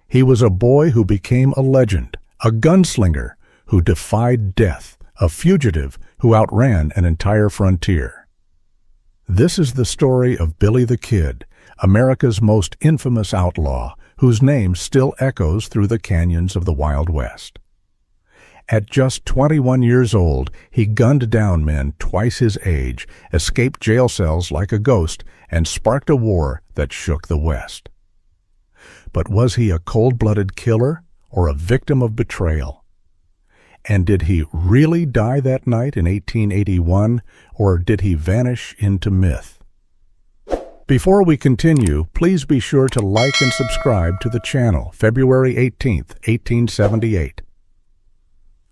He was a boy who became a legend, a gunslinger who defied death, a fugitive who outran an entire frontier. This is the story of Billy the Kid, America's most infamous outlaw, whose name still echoes through the canyons of the Wild West. At just 21 years old, he gunned down men twice his age, escaped jail cells like a ghost, and sparked a war that shook the West. But was he a cold-blooded killer or a victim of betrayal? And did he really die that night in 1881, or did he vanish into myth? Before we continue, please be sure to like and subscribe to the channel. February 18, 1878.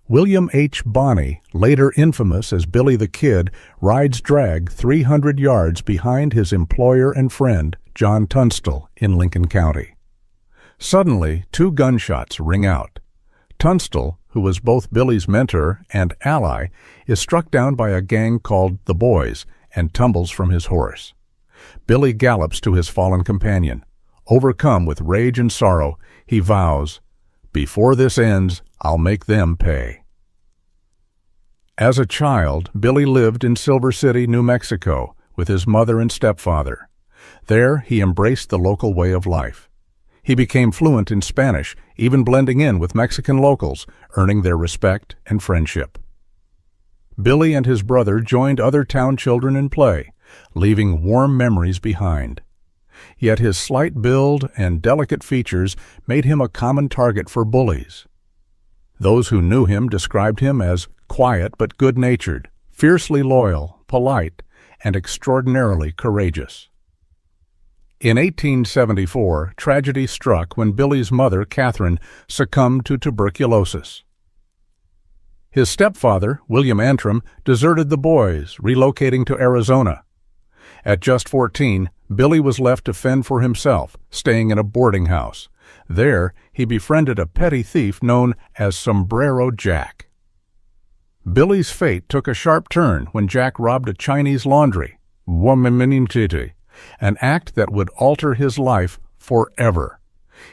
William H. Bonney, later infamous as Billy the Kid, rides drag 300 yards behind his employer and friend, John Tunstall, in Lincoln County. Suddenly, 2 gunshots ring out. Tunstall, who was both Billy's mentor and ally, is struck down by a gang called the Boys and tumbles from his horse. Billy gallops to his fallen companion. Overcome with rage and sorrow, he vows, "Before this ends, I'll make them pay." As a child, Billy lived in Silver City, New Mexico, with his mother and stepfather. There, he embraced the local way of life. He became fluent in Spanish, even blending in with Mexican locals, earning their respect and friendship. Billy and his brother joined other town children in play, leaving warm memories behind. Yet his slight build and delicate features made him a common target for bullies. Those who knew him described him as quiet but good-natured, fiercely loyal, polite, and extraordinarily courageous. In 1874, tragedy struck when Billy's mother, Catherine, succumbed to tuberculosis. His stepfather, William Antrim, deserted the boys, relocating to Arizona. At just 14, Billy was left to fend for himself, staying in a boarding house. There, he befriended a petty thief known as Sombrero Jack. Billy's fate took a sharp turn when Jack robbed a Chinese laundry, an act that would alter his life forever.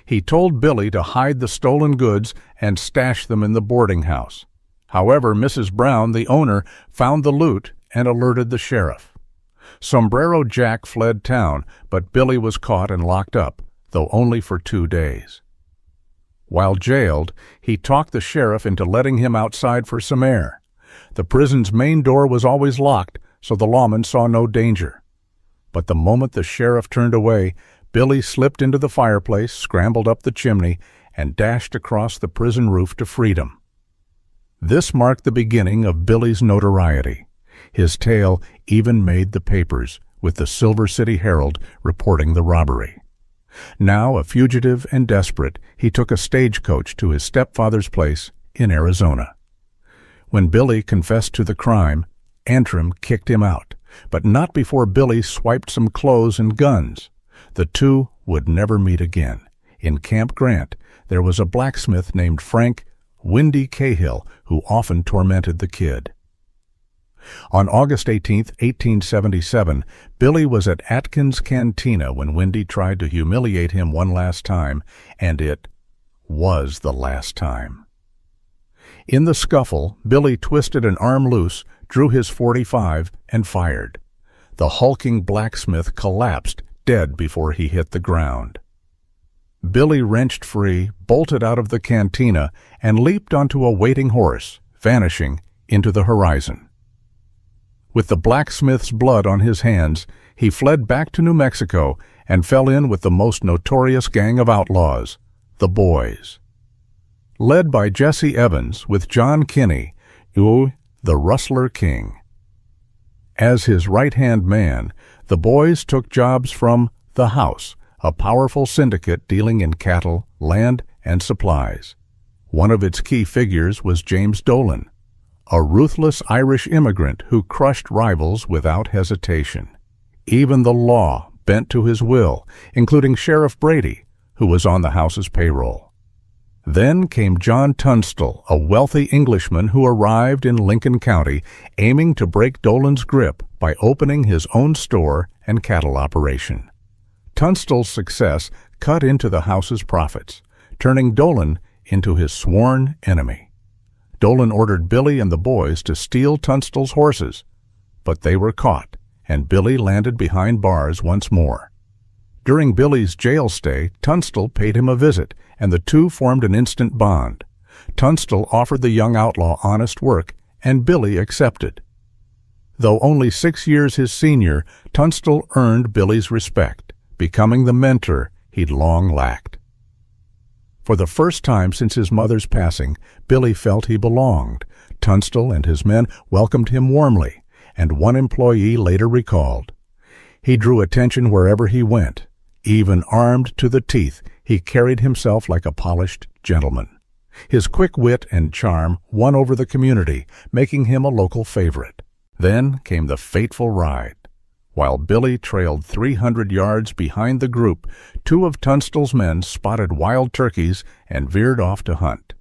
He told Billy to hide the stolen goods and stash them in the boarding house. However, Mrs. Brown, the owner, found the loot and alerted the sheriff. Sombrero Jack fled town, but Billy was caught and locked up, though only for 2 days. While jailed, he talked the sheriff into letting him outside for some air. The prison's main door was always locked, so the lawman saw no danger. But the moment the sheriff turned away, Billy slipped into the fireplace, scrambled up the chimney, and dashed across the prison roof to freedom. This marked the beginning of Billy's notoriety. His tale even made the papers, with the Silver City Herald reporting the robbery. Now a fugitive and desperate, he took a stagecoach to his stepfather's place in Arizona. When Billy confessed to the crime, Antrim kicked him out, but not before Billy swiped some clothes and guns. The two would never meet again. In Camp Grant, there was a blacksmith named Frank Windy Cahill who often tormented the kid. On August 18, 1877, Billy was at Atkins' Cantina when Windy tried to humiliate him one last time, and it was the last time. In the scuffle, Billy twisted an arm loose, drew his .45, and fired. The hulking blacksmith collapsed, dead before he hit the ground. Billy wrenched free, bolted out of the cantina, and leaped onto a waiting horse, vanishing into the horizon. With the blacksmith's blood on his hands, he fled back to New Mexico and fell in with the most notorious gang of outlaws, the Boys. Led by Jesse Evans with John Kinney, the Rustler King. As his right-hand man, the Boys took jobs from the House, a powerful syndicate dealing in cattle, land, and supplies. One of its key figures was James Dolan, a ruthless Irish immigrant who crushed rivals without hesitation. Even the law bent to his will, including Sheriff Brady, who was on the House's payroll. Then came John Tunstall, a wealthy Englishman who arrived in Lincoln County, aiming to break Dolan's grip by opening his own store and cattle operation. Tunstall's success cut into the House's profits. turning Dolan into his sworn enemy. Dolan ordered Billy and the boys to steal Tunstall's horses, but they were caught, and Billy landed behind bars once more. During Billy's jail stay, Tunstall paid him a visit, and the two formed an instant bond. Tunstall offered the young outlaw honest work, and Billy accepted. Though only 6 years his senior, Tunstall earned Billy's respect, becoming the mentor he'd long lacked. For the first time since his mother's passing, Billy felt he belonged. Tunstall and his men welcomed him warmly, and one employee later recalled, "He drew attention wherever he went. Even armed to the teeth, he carried himself like a polished gentleman." His quick wit and charm won over the community, making him a local favorite. Then came the fateful ride. While Billy trailed 300 yards behind the group, 2 of Tunstall's men spotted wild turkeys and veered off to hunt.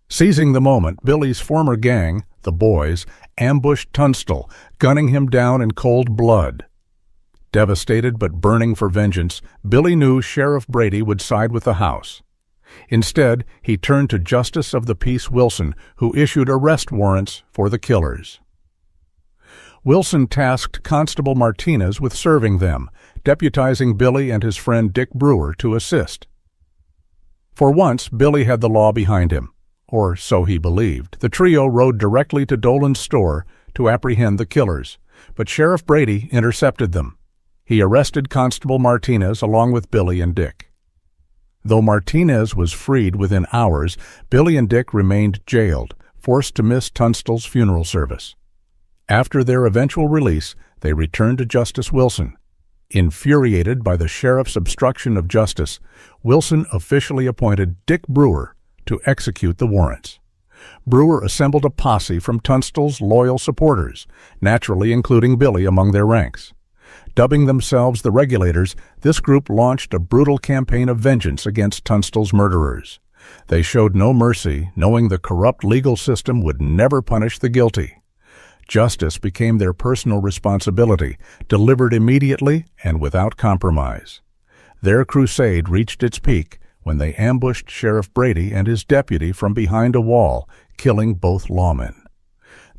Seizing the moment, Billy's former gang, the Boys, ambushed Tunstall, gunning him down in cold blood. Devastated but burning for vengeance, Billy knew Sheriff Brady would side with the house. Instead, he turned to Justice of the Peace Wilson, who issued arrest warrants for the killers. Wilson tasked Constable Martinez with serving them, deputizing Billy and his friend Dick Brewer to assist. For once, Billy had the law behind him, or so he believed. The trio rode directly to Dolan's store to apprehend the killers, but Sheriff Brady intercepted them. He arrested Constable Martinez along with Billy and Dick. Though Martinez was freed within hours, Billy and Dick remained jailed, forced to miss Tunstall's funeral service. After their eventual release, they returned to Justice Wilson. Infuriated by the sheriff's obstruction of justice, Wilson officially appointed Dick Brewer to execute the warrants. Brewer assembled a posse from Tunstall's loyal supporters, naturally including Billy among their ranks. Dubbing themselves the Regulators, this group launched a brutal campaign of vengeance against Tunstall's murderers. They showed no mercy, knowing the corrupt legal system would never punish the guilty. Justice became their personal responsibility, delivered immediately and without compromise. Their crusade reached its peak when they ambushed Sheriff Brady and his deputy from behind a wall, killing both lawmen.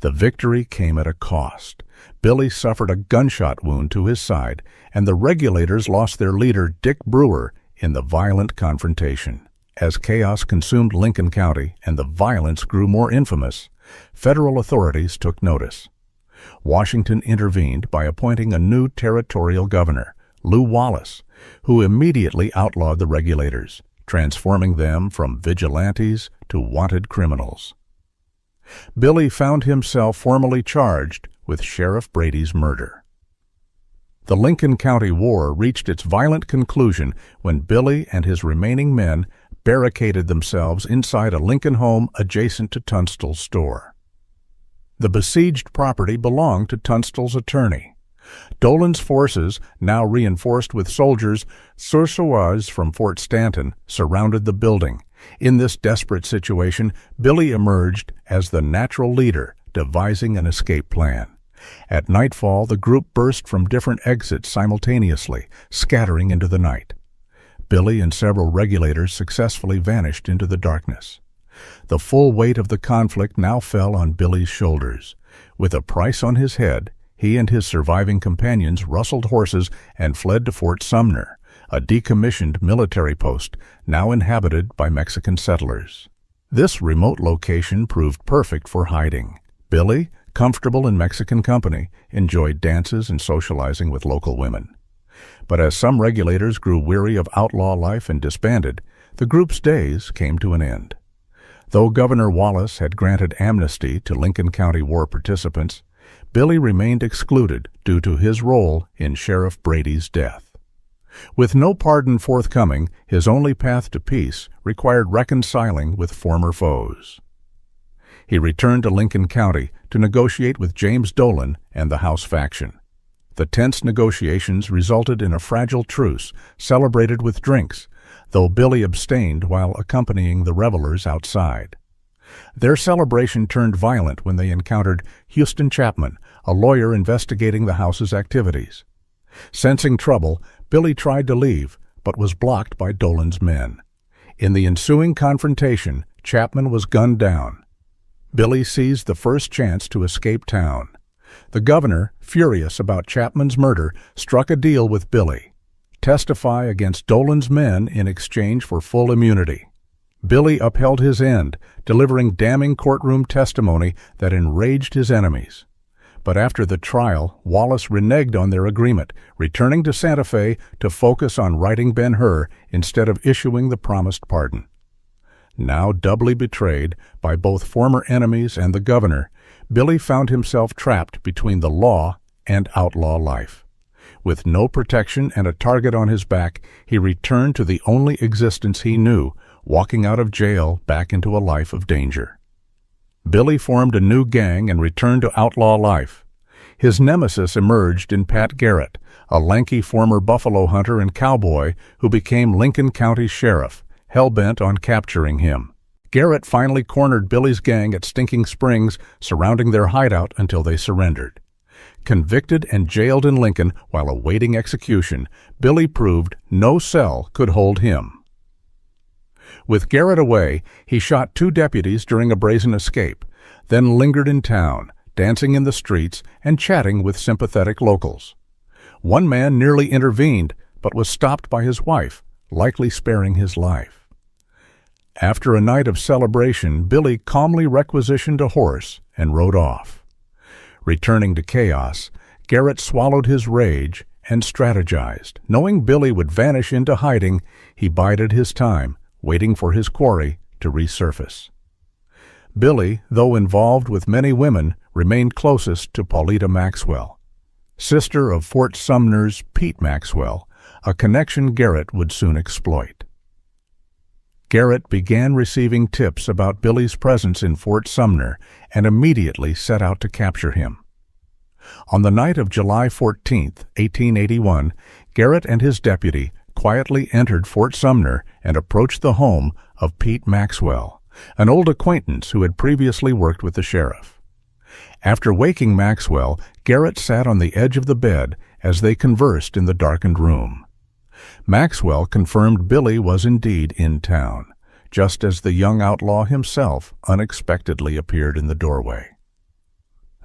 The victory came at a cost. Billy suffered a gunshot wound to his side, and the Regulators lost their leader, Dick Brewer, in the violent confrontation. As chaos consumed Lincoln County and the violence grew more infamous, federal authorities took notice. Washington intervened by appointing a new territorial governor, Lew Wallace, who immediately outlawed the Regulators, transforming them from vigilantes to wanted criminals. Billy found himself formally charged with Sheriff Brady's murder. The Lincoln County War reached its violent conclusion when Billy and his remaining men barricaded themselves inside a Lincoln home adjacent to Tunstall's store. The besieged property belonged to Tunstall's attorney. Dolan's forces, now reinforced with soldiers Sursois from Fort Stanton, surrounded the building. In this desperate situation, Billy emerged as the natural leader, devising an escape plan. At nightfall, the group burst from different exits simultaneously, scattering into the night. Billy and several Regulators successfully vanished into the darkness. The full weight of the conflict now fell on Billy's shoulders. With a price on his head, he and his surviving companions rustled horses and fled to Fort Sumner, a decommissioned military post now inhabited by Mexican settlers. This remote location proved perfect for hiding. Billy, comfortable in Mexican company, enjoyed dances and socializing with local women. But as some Regulators grew weary of outlaw life and disbanded, the group's days came to an end. Though Governor Wallace had granted amnesty to Lincoln County War participants, Billy remained excluded due to his role in Sheriff Brady's death. With no pardon forthcoming, his only path to peace required reconciling with former foes. He returned to Lincoln County to negotiate with James Dolan and the House faction. The tense negotiations resulted in a fragile truce, celebrated with drinks, though Billy abstained while accompanying the revelers outside. Their celebration turned violent when they encountered Houston Chapman, a lawyer investigating the house's activities. Sensing trouble, Billy tried to leave, but was blocked by Dolan's men. In the ensuing confrontation, Chapman was gunned down. Billy seized the first chance to escape town. The governor, furious about Chapman's murder, struck a deal with Billy: testify against Dolan's men in exchange for full immunity. Billy upheld his end, delivering damning courtroom testimony that enraged his enemies. But after the trial, Wallace reneged on their agreement, returning to Santa Fe to focus on righting Ben-Hur instead of issuing the promised pardon. Now doubly betrayed by both former enemies and the governor, Billy found himself trapped between the law and outlaw life. With no protection and a target on his back, he returned to the only existence he knew, walking out of jail back into a life of danger. Billy formed a new gang and returned to outlaw life. His nemesis emerged in Pat Garrett, a lanky former buffalo hunter and cowboy who became Lincoln County sheriff, hell-bent on capturing him. Garrett finally cornered Billy's gang at Stinking Springs, surrounding their hideout until they surrendered. Convicted and jailed in Lincoln while awaiting execution, Billy proved no cell could hold him. With Garrett away, he shot 2 deputies during a brazen escape, then lingered in town, dancing in the streets and chatting with sympathetic locals. One man nearly intervened, but was stopped by his wife, likely sparing his life. After a night of celebration, Billy calmly requisitioned a horse and rode off. Returning to chaos, Garrett swallowed his rage and strategized. Knowing Billy would vanish into hiding, he bided his time, waiting for his quarry to resurface. Billy, though involved with many women, remained closest to Paulita Maxwell, sister of Fort Sumner's Pete Maxwell, a connection Garrett would soon exploit. Garrett began receiving tips about Billy's presence in Fort Sumner and immediately set out to capture him. On the night of July 14, 1881, Garrett and his deputy quietly entered Fort Sumner and approached the home of Pete Maxwell, an old acquaintance who had previously worked with the sheriff. After waking Maxwell, Garrett sat on the edge of the bed as they conversed in the darkened room. Maxwell confirmed Billy was indeed in town, just as the young outlaw himself unexpectedly appeared in the doorway.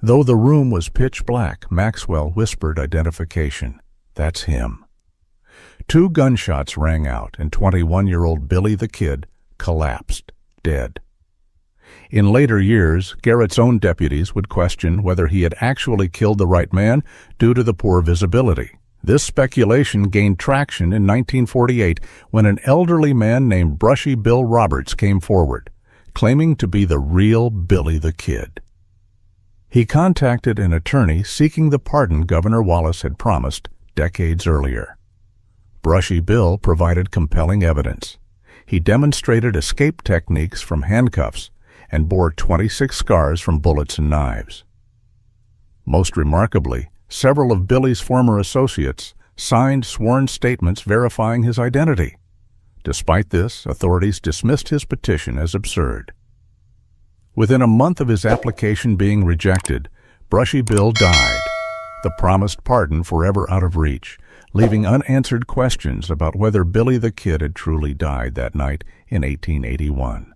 Though the room was pitch black, Maxwell whispered identification. "That's him." 2 gunshots rang out, and 21-year-old Billy the Kid collapsed, dead. In later years, Garrett's own deputies would question whether he had actually killed the right man due to the poor visibility. This speculation gained traction in 1948 when an elderly man named Brushy Bill Roberts came forward, claiming to be the real Billy the Kid. He contacted an attorney seeking the pardon Governor Wallace had promised decades earlier. Brushy Bill provided compelling evidence. He demonstrated escape techniques from handcuffs and bore 26 scars from bullets and knives. Most remarkably, several of Billy's former associates signed sworn statements verifying his identity. Despite this, authorities dismissed his petition as absurd. Within a month of his application being rejected, Brushy Bill died, the promised pardon forever out of reach, leaving unanswered questions about whether Billy the Kid had truly died that night in 1881.